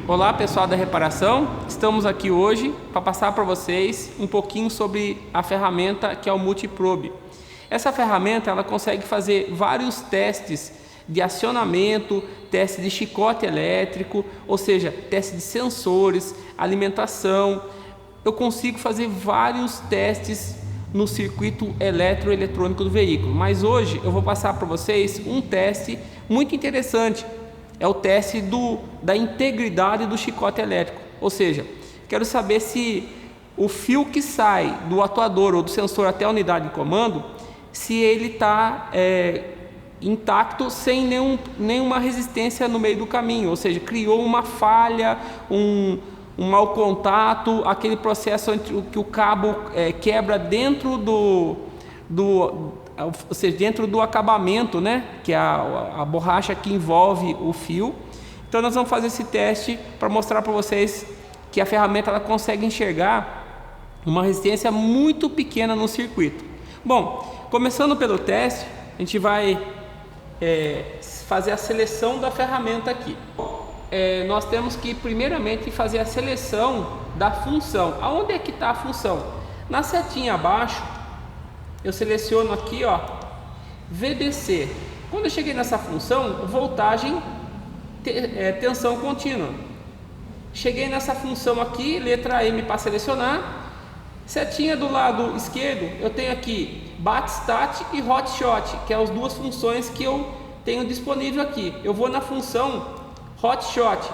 Olá pessoal da reparação, estamos aqui hoje para passar para vocês um pouquinho sobre a ferramenta que é o Multiprobe. Essa ferramenta ela consegue fazer vários testes de acionamento, teste de chicote elétrico, ou seja, teste de sensores, alimentação. Eu consigo fazer vários testes no circuito eletroeletrônico do veículo, mas hoje eu vou passar para vocês um teste muito interessante. É o teste da integridade do chicote elétrico, ou seja, quero saber se o fio que sai do atuador ou do sensor até a unidade de comando, se ele está intacto, sem nenhuma resistência no meio do caminho, ou seja, criou uma falha, um mau contato, aquele processo entre que o cabo quebra dentro ou seja, dentro do acabamento, né, que é a borracha que envolve o fio. Então nós vamos fazer esse teste para mostrar para vocês que a ferramenta ela consegue enxergar uma resistência muito pequena no circuito. Bom, começando pelo teste, a gente vai fazer a seleção da ferramenta aqui. Nós temos que primeiramente fazer a seleção da função. Aonde é que está a função? Na setinha abaixo eu seleciono aqui, ó, VDC. Quando eu cheguei nessa função, voltagem, tensão contínua. Cheguei nessa função aqui, letra M para selecionar. Setinha do lado esquerdo, eu tenho aqui Batstat e Hotshot, que são as duas funções que eu tenho disponível aqui. Eu vou na função Hotshot.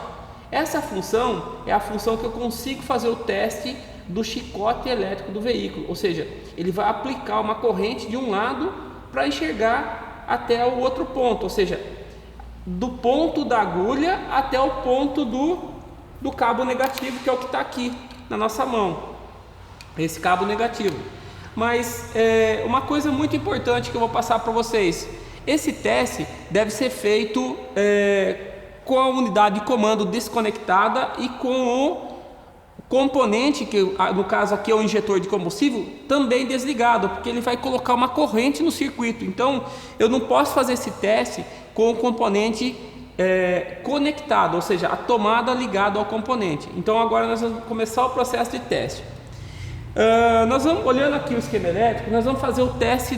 Essa função é a função que eu consigo fazer o teste do chicote elétrico do veículo, ou seja, ele vai aplicar uma corrente de um lado para enxergar até o outro ponto, ou seja, do ponto da agulha até o ponto do cabo negativo, que é o que está aqui na nossa mão, esse cabo negativo. Mas uma coisa muito importante que eu vou passar para vocês: esse teste deve ser feito com a unidade de comando desconectada e com o componente, que no caso aqui é o injetor de combustível, também desligado, porque ele vai colocar uma corrente no circuito. Então eu não posso fazer esse teste com o componente conectado, ou seja, a tomada ligada ao componente. Então agora nós vamos começar o processo de teste. Nós vamos, olhando aqui o esquema elétrico, nós vamos fazer o teste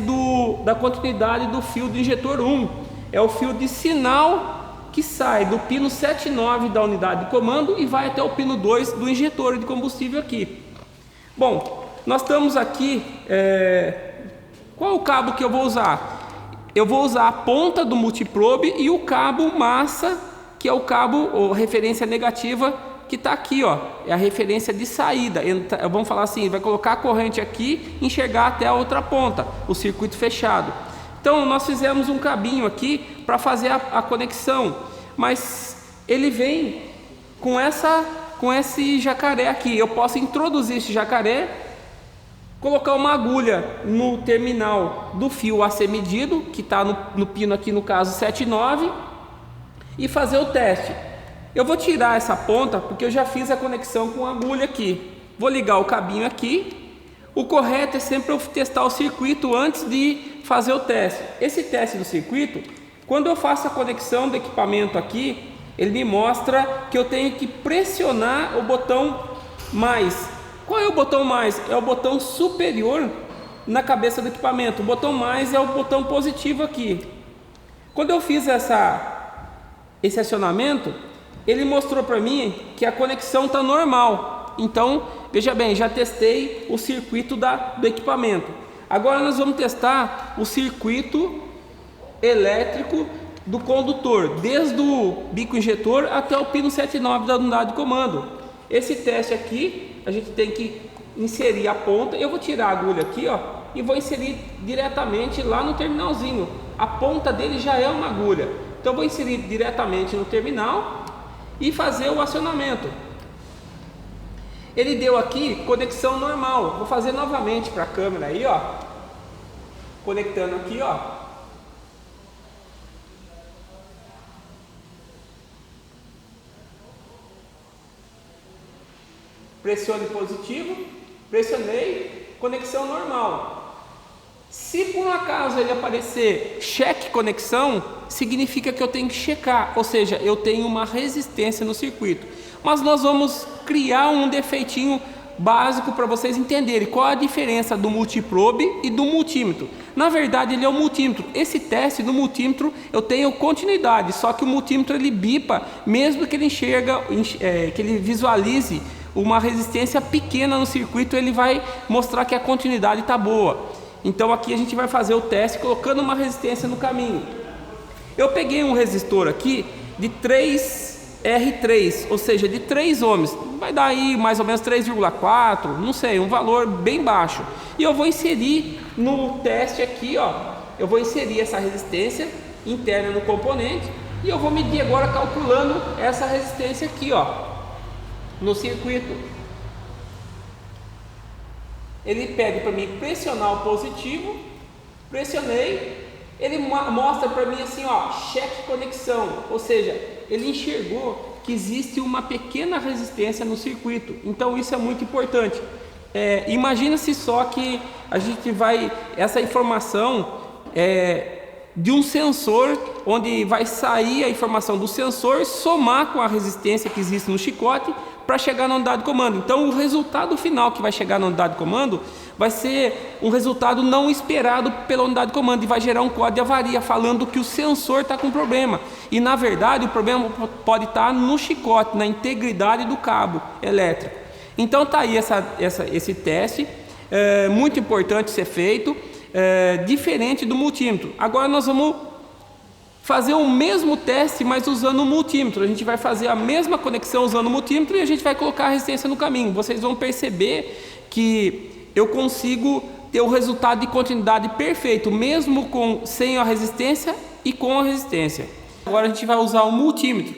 da continuidade do fio do injetor 1. É o fio de sinal que sai do pino 7,9 da unidade de comando e vai até o pino 2 do injetor de combustível aqui. Bom, nós estamos aqui, qual é o cabo que eu vou usar? Eu vou usar a ponta do multiprobe e o cabo massa, que é o cabo ou referência negativa, que está aqui, ó, é a referência de saída. Vamos falar assim, vai colocar a corrente aqui e enxergar até a outra ponta, o circuito fechado. Então nós fizemos um cabinho aqui para fazer a conexão, mas ele vem com esse jacaré aqui. Eu posso introduzir esse jacaré, colocar uma agulha no terminal do fio a ser medido, que está no pino aqui, no caso 7,9, e fazer o teste. Eu vou tirar essa ponta porque eu já fiz a conexão com a agulha aqui. Vou ligar o cabinho aqui. O correto é sempre eu testar o circuito antes de fazer o teste. Esse teste do circuito, quando eu faço a conexão do equipamento aqui, ele me mostra que eu tenho que pressionar o botão mais. Qual é o botão mais? É o botão superior na cabeça do equipamento. O botão mais é o botão positivo aqui. Quando eu fiz esse acionamento, ele mostrou para mim que a conexão está normal. Então, veja bem, já testei o circuito do equipamento. Agora nós vamos testar o circuito elétrico do condutor, desde o bico injetor até o pino 7,9 da unidade de comando. Esse teste aqui, a gente tem que inserir a ponta. Eu vou tirar a agulha aqui, ó, e vou inserir diretamente lá no terminalzinho. A ponta dele já é uma agulha. Então eu vou inserir diretamente no terminal e fazer o acionamento. Ele deu aqui conexão normal. Vou fazer novamente para a câmera aí, ó. Conectando aqui, ó. Pressione positivo, pressionei, conexão normal. Se por um acaso ele aparecer check conexão significa que eu tenho que checar, ou seja, eu tenho uma resistência no circuito. Mas nós vamos criar um defeitinho básico para vocês entenderem qual a diferença do multiprobe e do multímetro. Na verdade, ele é o multímetro. Esse teste do multímetro eu tenho continuidade, só que o multímetro ele bipa, mesmo que ele que ele visualize uma resistência pequena no circuito, ele vai mostrar que a continuidade está boa. Então aqui a gente vai fazer o teste colocando uma resistência no caminho. Eu peguei um resistor aqui de 3R3, ou seja, de 3 ohms. Vai dar aí mais ou menos 3,4, não sei, um valor bem baixo. E eu vou inserir no teste aqui, ó, eu vou inserir essa resistência interna no componente e eu vou medir agora calculando essa resistência aqui, ó, no circuito. Ele pede para mim pressionar o positivo, pressionei, ele mostra para mim assim, ó, cheque conexão, ou seja, ele enxergou que existe uma pequena resistência no circuito. Então isso é muito importante. Imagina-se só que a gente vai, essa informação de um sensor, onde vai sair a informação do sensor, somar com a resistência que existe no chicote para chegar na unidade de comando. Então o resultado final que vai chegar na unidade de comando vai ser um resultado não esperado pela unidade de comando e vai gerar um código de avaria falando que o sensor está com problema. E na verdade o problema pode estar no chicote, na integridade do cabo elétrico. Então está aí esse teste, muito importante ser feito, diferente do multímetro. Agora nós vamos fazer o mesmo teste, mas usando o multímetro. A gente vai fazer a mesma conexão usando o multímetro e a gente vai colocar a resistência no caminho. Vocês vão perceber que eu consigo ter o resultado de continuidade perfeito, mesmo sem a resistência e com a resistência. Agora a gente vai usar o multímetro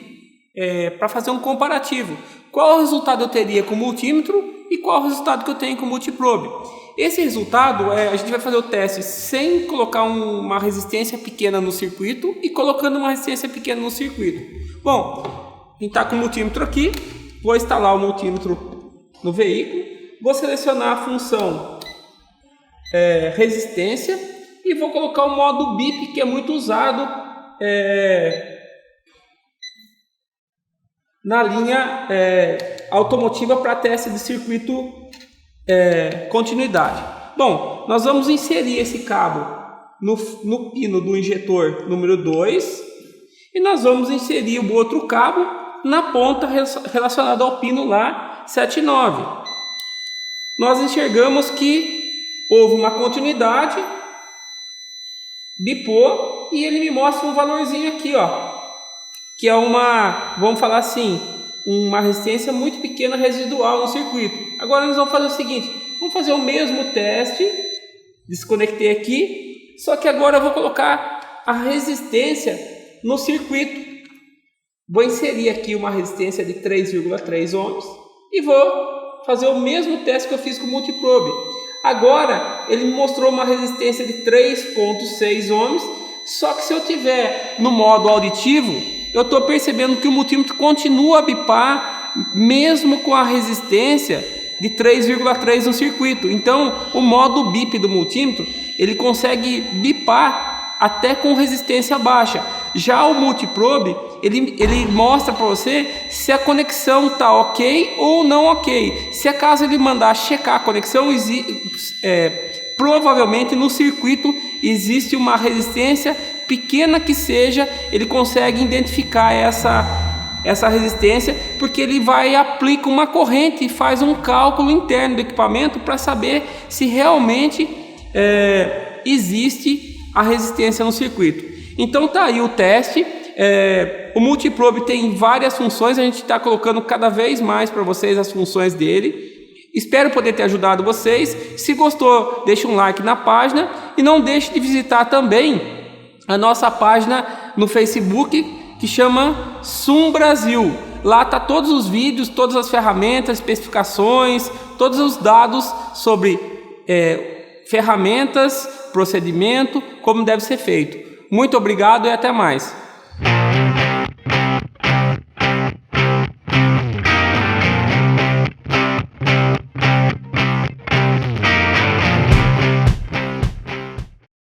para fazer um comparativo. Qual o resultado eu teria com o multímetro e qual o resultado que eu tenho com o multiprobe? Esse resultado, a gente vai fazer o teste sem colocar uma resistência pequena no circuito e colocando uma resistência pequena no circuito. Bom, a gente está com o multímetro aqui, vou instalar o multímetro no veículo, vou selecionar a função resistência e vou colocar o modo BIP, que é muito usado na linha automotiva para teste de circuito continuidade. Bom, nós vamos inserir esse cabo no pino do injetor número 2 e nós vamos inserir o outro cabo na ponta relacionada ao pino lá 7,9. Nós enxergamos que houve uma continuidade, bipou e ele me mostra um valorzinho aqui, ó, que é vamos falar assim, uma resistência muito pequena residual no circuito. Agora nós vamos fazer o seguinte, vamos fazer o mesmo teste, desconectei aqui, só que agora eu vou colocar a resistência no circuito. Vou inserir aqui uma resistência de 3,3 ohms e vou fazer o mesmo teste que eu fiz com o multiprobe. Agora ele me mostrou uma resistência de 3,6 ohms, só que se eu tiver no modo auditivo, eu estou percebendo que o multímetro continua a bipar mesmo com a resistência de 3,3 no circuito. Então o modo bip do multímetro ele consegue bipar até com resistência baixa. Já o multiprobe ele mostra para você se a conexão está ok ou não ok. Se acaso ele mandar checar a conexão, provavelmente no circuito existe uma resistência pequena que seja, ele consegue identificar essa resistência, porque ele aplica uma corrente e faz um cálculo interno do equipamento para saber se realmente existe a resistência no circuito. Então tá aí o teste. O multiprobe tem várias funções, a gente está colocando cada vez mais para vocês as funções dele. Espero poder ter ajudado vocês. Se gostou, deixe um like na página e não deixe de visitar também a nossa página no Facebook, que chama Sum Brasil. Lá tá todos os vídeos, todas as ferramentas, especificações, todos os dados sobre ferramentas, procedimento, como deve ser feito. Muito obrigado e até mais.